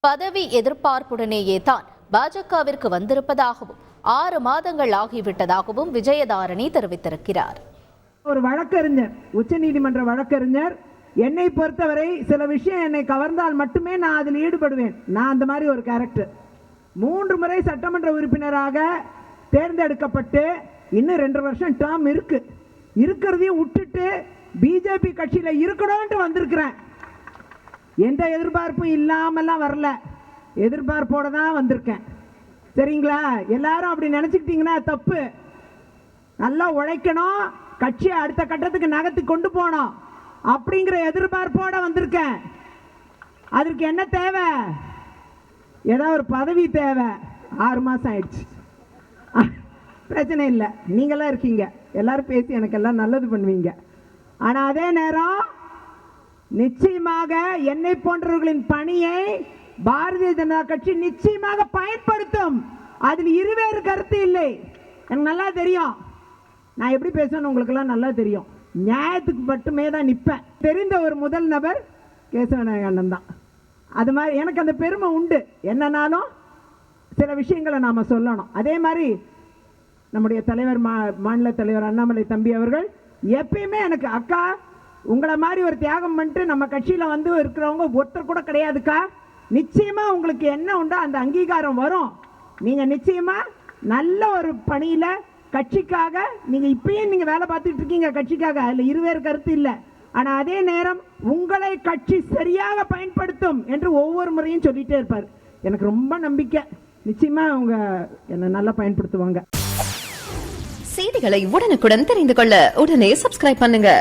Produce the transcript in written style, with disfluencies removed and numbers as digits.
பதவி எதிர்பார்ப்புடனேயே தான் பாஜகவிற்கு வந்திருப்பதாகவும் 6 மாதங்கள் ஆகிவிட்டதாகவும் விஜயதாரணி தெரிவித்திருக்கிறார். ஒரு வழக்கறிஞர், உச்சநீதிமன்ற வழக்கறிஞர், என்னை பொறுத்தவரை சில விஷயம் என்னை கவர்ந்தால் மட்டுமே நான் அதில் ஈடுபடுவேன். நான் அந்த மாதிரி ஒரு கேரக்டர். 3 முறை சட்டமன்ற உறுப்பினராக தேர்ந்தெடுக்கப்பட்டு இன்னும் 2 வருஷம் டேர்ம் இருக்கிறதையும் விட்டுட்டு பிஜேபி கட்சியில இருக்கணும்னு வந்திருக்கிறேன். எந்த எதிர்பார்ப்பும் இல்லாமலாம் வரல, எதிர்பார்ப்போட தான் வந்திருக்கேன். சரிங்களா? எல்லாரும் அப்படி நினைச்சுக்கிட்டீங்கன்னா தப்பு. நல்லா உழைக்கணும், கட்சியை அடுத்த கட்டத்துக்கு நகர்த்தி கொண்டு போனோம் அப்படிங்கிற எதிர்பார்ப்போட வந்திருக்கேன். அதற்கு என்ன தேவை? ஏதாவது ஒரு பதவி தேவை. 6 மாசம் ஆயிடுச்சு, பிரச்சனை இல்லை. நீங்களாம் இருக்கீங்க, எல்லாரும் பேசி எனக்கு எல்லாம் நல்லது பண்ணுவீங்க. ஆனால் அதே நேரம் நிச்சயமாக என்னை போன்றவர்களின் பணியை பாரதிய ஜனதா கட்சி நிச்சயமாக பயன்படுத்தும். அதில் இருவேறு கருத்து இல்லை. எனக்கு நல்லா தெரியும் நான் எப்படி பேசணும், உங்களுக்கெல்லாம் நல்லா தெரியும். நியாயத்துக்கு மட்டுமே தான் நிற்பேன். தெரிந்த ஒரு முதல் நபர் கேசவநாயகன் தான். அது மாதிரி எனக்கு அந்த பெருமை உண்டு. என்னன்னாலும் சில விஷயங்களை நாம் சொல்லணும். அதே மாதிரி நம்முடைய தலைவர், மாநில தலைவர் அண்ணாமலை தம்பி அவர்கள் எப்பயுமே எனக்கு, அக்கா உங்களை மாதிரி ஒரு தியாகம் பண்ணிட்டு நம்ம கட்சியில் வந்து இருக்கிறவங்க ஒருத்தர் கூட கிடையாதுக்கா, நிச்சயமா உங்களுக்கு என்ன உண்டோ அந்த அங்கீகாரம் வரும். நீங்க நிச்சயமா நல்ல ஒரு பணியில கட்சிக்காக நீங்க இப்பயும் நீங்க வேலை பார்த்துட்டு இருக்கீங்க கட்சிக்காக, அதுல இருவேறு கருத்து இல்லை. ஆனா அதே நேரம் உங்களை கட்சி சரியாக பயன்படுத்தும் என்று ஒவ்வொரு முறையும் சொல்லிட்டே இருப்பார். எனக்கு ரொம்ப நம்பிக்கை, நிச்சயமா அவங்க என்ன நல்லா பயன்படுத்துவாங்க. செய்திகளை உடனுக்குடன் தெரிந்து கொள்ள உடனே சப்ஸ்கிரைப் பண்ணுங்க.